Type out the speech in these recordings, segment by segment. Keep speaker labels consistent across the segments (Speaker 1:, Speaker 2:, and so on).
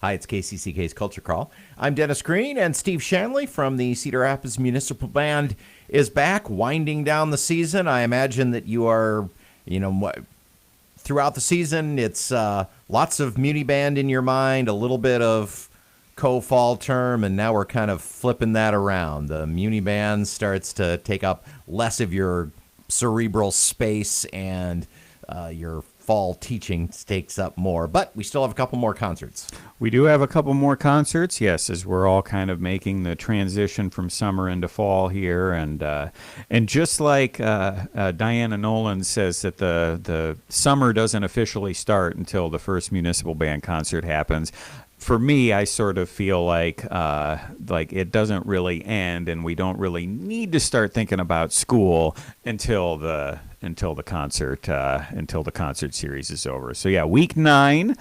Speaker 1: Hi, it's KCCK's Culture Call. I'm Dennis Green, and Steve Shanley from the Cedar Rapids Municipal Band is back, winding down the season. I imagine that you are, throughout the season, it's lots of Muni Band in your mind, a little bit of co-fall term, and now we're kind of flipping that around. The Muni Band starts to take up less of your cerebral space, and your fall teaching takes up more, but we still have a couple more concerts.
Speaker 2: We do have a couple more concerts, yes, as we're all kind of making the transition from summer into fall here, and just like Diana Nolan says that the summer doesn't officially start until the first municipal band concert happens. For me, I sort of feel like it doesn't really end, and we don't really need to start thinking about school until the concert series is over. So yeah, week 9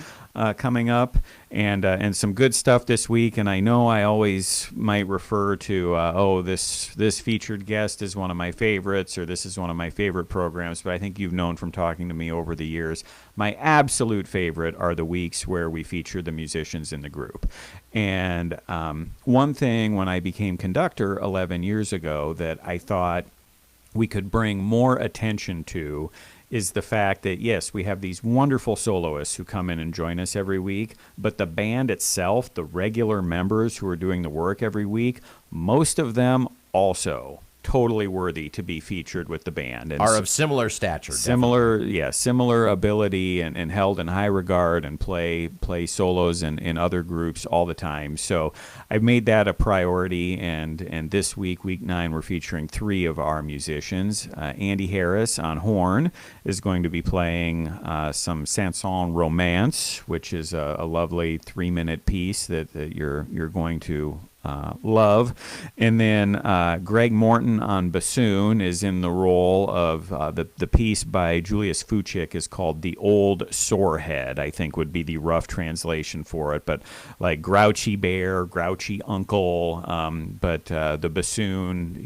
Speaker 2: coming up, and some good stuff this week. And I know I always might refer to this featured guest is one of my favorites, or this is one of my favorite programs. But I think you've known from talking to me over the years, my absolute favorite are the weeks where we feature the musicians in the group. And one thing when I became conductor 11 years ago that I thought we could bring more attention to is the fact that, yes, we have these wonderful soloists who come in and join us every week, but the band itself, the regular members who are doing the work every week, most of them also totally worthy to be featured with the band. And
Speaker 1: are of similar stature.
Speaker 2: Similar ability and held in high regard and play solos in other groups all the time. So I've made that a priority, and this week, week 9, we're featuring 3 of our musicians. Andy Harris on horn is going to be playing some Chanson Romance, which is a lovely 3-minute piece that you're going to love. And then Greg Morton on bassoon is in the role of the piece by Julius Fuchik is called The Old Sorehead, I think would be the rough translation for it, but like grouchy bear, grouchy uncle, but the bassoon,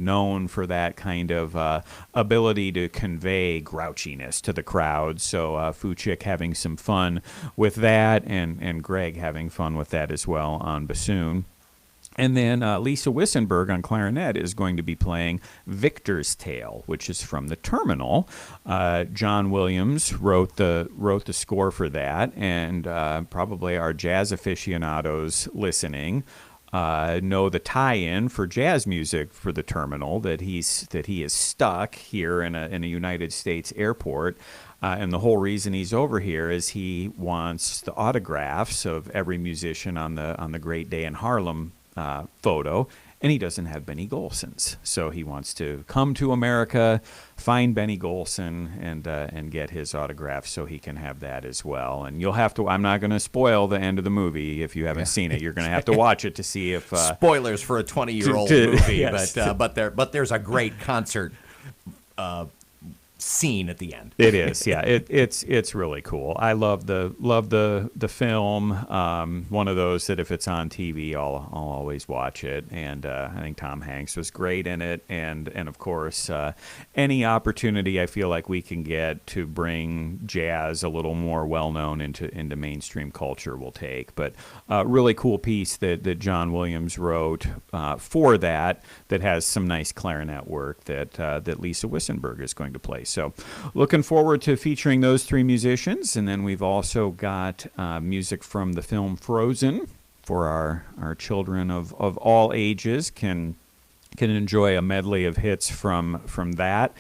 Speaker 2: known for that kind of ability to convey grouchiness to the crowd. So Fuchik having some fun with that, and Greg having fun with that as well on bassoon. And then Lisa Wissenberg on clarinet is going to be playing Victor's Tale, which is from The Terminal. John Williams wrote the score for that, and probably our jazz aficionados listening know the tie-in for jazz music for The Terminal, that he is stuck here in a United States airport. And the whole reason he's over here is he wants the autographs of every musician on the Great Day in Harlem photo, and he doesn't have Benny Golson's. So he wants to come to America, find Benny Golson, and get his autograph so he can have that as well. And you'll have to, I'm not going to spoil the end of the movie if you haven't seen it. You're going to have to watch it to see if...
Speaker 1: spoilers for a 20-year-old movie,
Speaker 2: yes.
Speaker 1: but there's a great concert scene at the end.
Speaker 2: It is, yeah. It's really cool. I love the film. One of those that if it's on TV, I'll always watch it. And I think Tom Hanks was great in it. And of course, any opportunity I feel like we can get to bring jazz a little more well known into mainstream culture, we'll take. But really cool piece that John Williams wrote for that has some nice clarinet work that Lisa Wissenberg is going to play. So looking forward to featuring those 3 musicians. And then we've also got music from the film Frozen for our children of all ages can enjoy a medley of hits from that.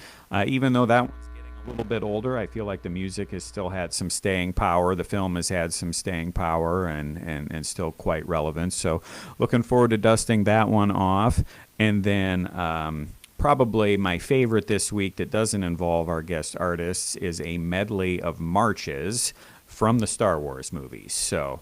Speaker 2: Even though that one's getting a little bit older, I feel like the music has still had some staying power. The film has had some staying power and still quite relevant. So looking forward to dusting that one off. And then probably my favorite this week that doesn't involve our guest artists is a medley of marches from the Star Wars movies. So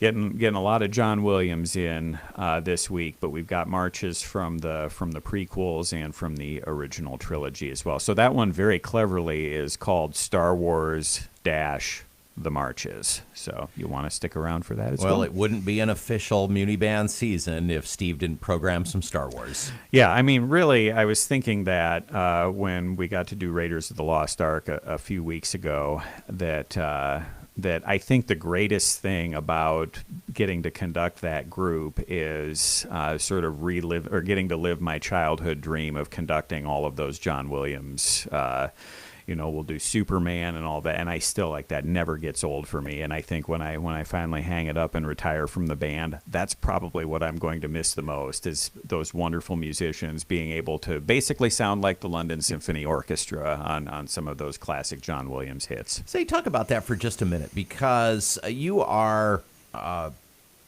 Speaker 2: getting a lot of John Williams in this week, but we've got marches from the prequels and from the original trilogy as well. So that one very cleverly is called Star Wars The Marches. So you want to stick around for that as well?
Speaker 1: Well, it wouldn't be an official Muni Band season if Steve didn't program some Star Wars.
Speaker 2: Yeah, I mean, really, I was thinking that when we got to do Raiders of the Lost Ark a few weeks ago, that that I think the greatest thing about getting to conduct that group is sort of getting to live my childhood dream of conducting all of those John Williams. We'll do Superman and all that, and I still like that. Never gets old for me. And I think when I finally hang it up and retire from the band, that's probably what I'm going to miss the most, is those wonderful musicians being able to basically sound like the London Symphony Orchestra on some of those classic John Williams hits.
Speaker 1: Say, talk about that for just a minute, because you are,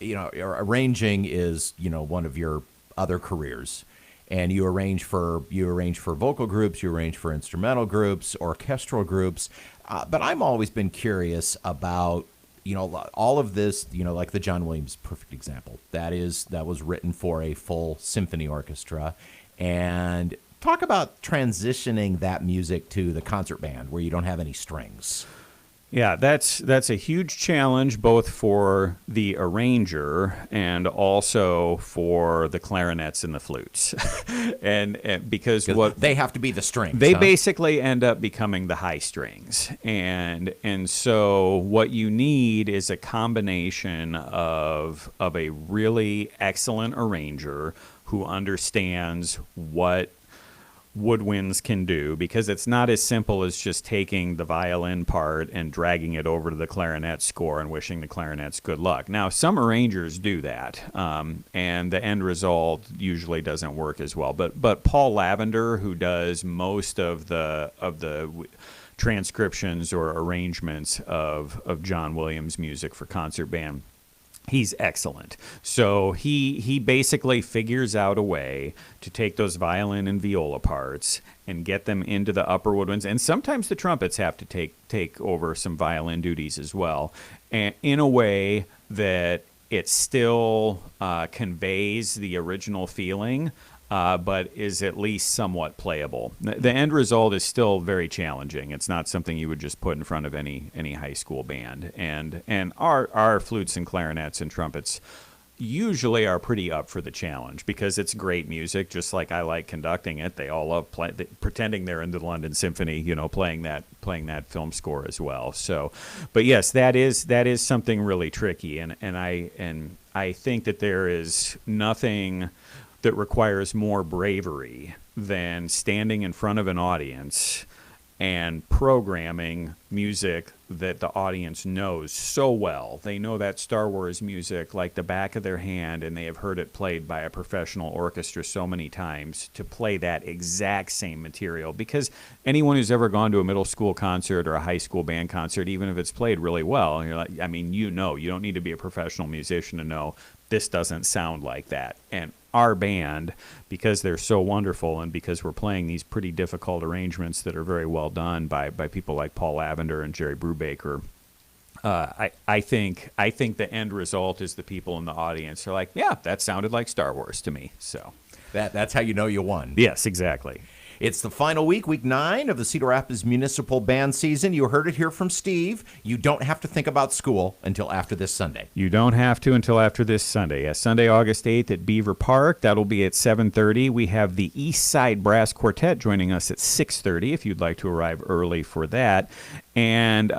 Speaker 1: arranging is, one of your other careers. And you arrange for vocal groups, you arrange for instrumental groups, orchestral groups. But I've always been curious about, all of this, like the John Williams, perfect example. That was written for a full symphony orchestra. And talk about transitioning that music to the concert band where you don't have any strings.
Speaker 2: Yeah, that's a huge challenge, both for the arranger and also for the clarinets and the flutes, and because what
Speaker 1: they have to be the strings.
Speaker 2: They basically end up becoming the high strings, and so what you need is a combination of a really excellent arranger who understands what woodwinds can do, because it's not as simple as just taking the violin part and dragging it over to the clarinet score and wishing the clarinets good luck. Now, some arrangers do that, and the end result usually doesn't work as well. But Paul Lavender, who does most of the transcriptions or arrangements of John Williams music for concert band, he's excellent. So he basically figures out a way to take those violin and viola parts and get them into the upper woodwinds. And sometimes the trumpets have to take over some violin duties as well, and in a way that it still conveys the original feeling, but is at least somewhat playable. The end result is still very challenging. It's not something you would just put in front of any high school band. And our flutes and clarinets and trumpets usually are pretty up for the challenge, because it's great music, just like I like conducting it. They all love pretending they're in the London Symphony, playing that film score as well. So, but yes, that is something really tricky, and I think that there is nothing that requires more bravery than standing in front of an audience and programming music that the audience knows so well. They know that Star Wars music like the back of their hand, and they have heard it played by a professional orchestra so many times, to play that exact same material. Because anyone who's ever gone to a middle school concert or a high school band concert, even if it's played really well, you're like, you don't need to be a professional musician to know this doesn't sound like that. And our band, because they're so wonderful, and because we're playing these pretty difficult arrangements that are very well done by people like Paul Lavender and Jerry Brubaker, I think the end result is the people in the audience are like, yeah, that sounded like Star Wars to me. So
Speaker 1: that's how you know you won.
Speaker 2: Yes, exactly.
Speaker 1: It's the final week 9 of the Cedar Rapids Municipal Band season. You heard it here from Steve. You don't have to think about school until after this Sunday.
Speaker 2: You don't have to until after this Sunday. Yes, Sunday, August 8th at Beaver Park. That'll be at 7:30. We have the East Side Brass Quartet joining us at 6:30 if you'd like to arrive early for that. And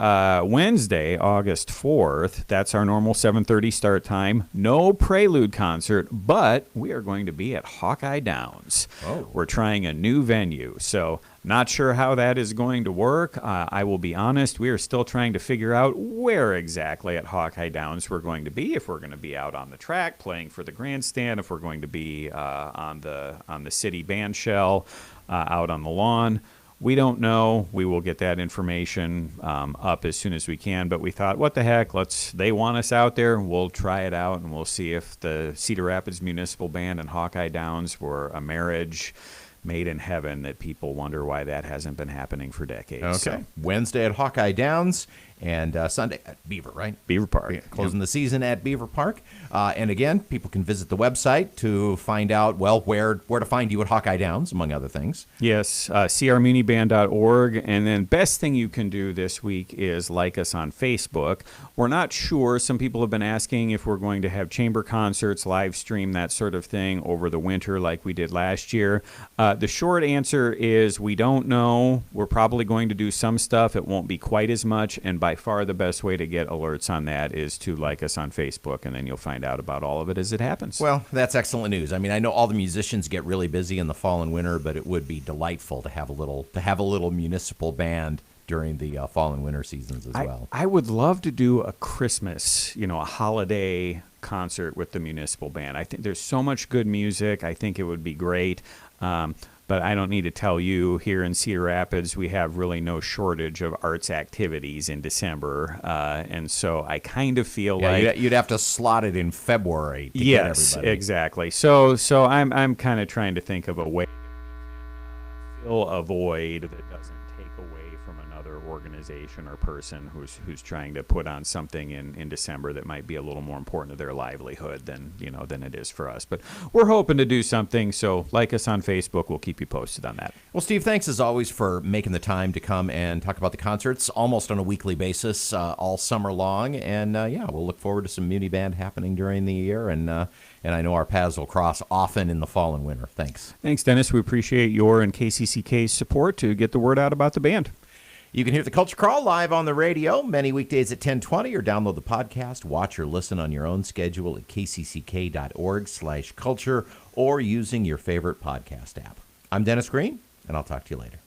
Speaker 2: Wednesday, August 4th, that's our normal 7:30 start time. No Prelude concert, but we are going to be at Hawkeye Downs.
Speaker 1: Oh.
Speaker 2: We're trying a new venue, so not sure how that is going to work. I will be honest, we are still trying to figure out where exactly at Hawkeye Downs we're going to be. If we're going to be out on the track playing for the grandstand, if we're going to be on the city band shell out on the lawn. We don't know. We will get that information up as soon as we can. But we thought, what the heck? They want us out there. We'll try it out, and we'll see if the Cedar Rapids Municipal Band and Hawkeye Downs were a marriage made in heaven that people wonder why that hasn't been happening for decades.
Speaker 1: Okay.
Speaker 2: So,
Speaker 1: Wednesday at Hawkeye Downs, and Sunday at Beaver, right?
Speaker 2: Beaver Park.
Speaker 1: Yeah, closing the season at Beaver Park. And again, people can visit the website to find out, where to find you at Hawkeye Downs, among other things.
Speaker 2: Yes, crmuniband.org. And then best thing you can do this week is like us on Facebook. We're not sure. Some people have been asking if we're going to have chamber concerts, live stream, that sort of thing over the winter like we did last year. The short answer is we don't know. We're probably going to do some stuff. It won't be quite as much. And by far the best way to get alerts on that is to like us on Facebook, and then you'll find out about all of it as it happens.
Speaker 1: Well, that's excellent news. I mean, I know all the musicians get really busy in the fall and winter, but it would be delightful to have a little municipal band during the fall and winter seasons as well.
Speaker 2: I would love to do a Christmas, a holiday concert with the municipal band. I think there's so much good music. I think it would be great. But I don't need to tell you, here in Cedar Rapids, we have really no shortage of arts activities in December. And so I kind of feel like
Speaker 1: you'd have to slot it in February to get everybody.
Speaker 2: Yes, exactly. So I'm kind of trying to think of a way to fill a void that doesn't take away from another organization or person who's trying to put on something in December that might be a little more important to their livelihood than it is for us. But we're hoping to do something, so like us on Facebook. We'll keep you posted on that.
Speaker 1: Well, Steve, thanks as always for making the time to come and talk about the concerts almost on a weekly basis all summer long. And we'll look forward to some Muni Band happening during the year. And I know our paths will cross often in the fall and winter. Thanks.
Speaker 2: Thanks, Dennis. We appreciate your and KCCK's support to get the word out about the band.
Speaker 1: You can hear the Culture Crawl live on the radio many weekdays at 10:20, or download the podcast, watch or listen on your own schedule at kcck.org/culture, or using your favorite podcast app. I'm Dennis Green, and I'll talk to you later.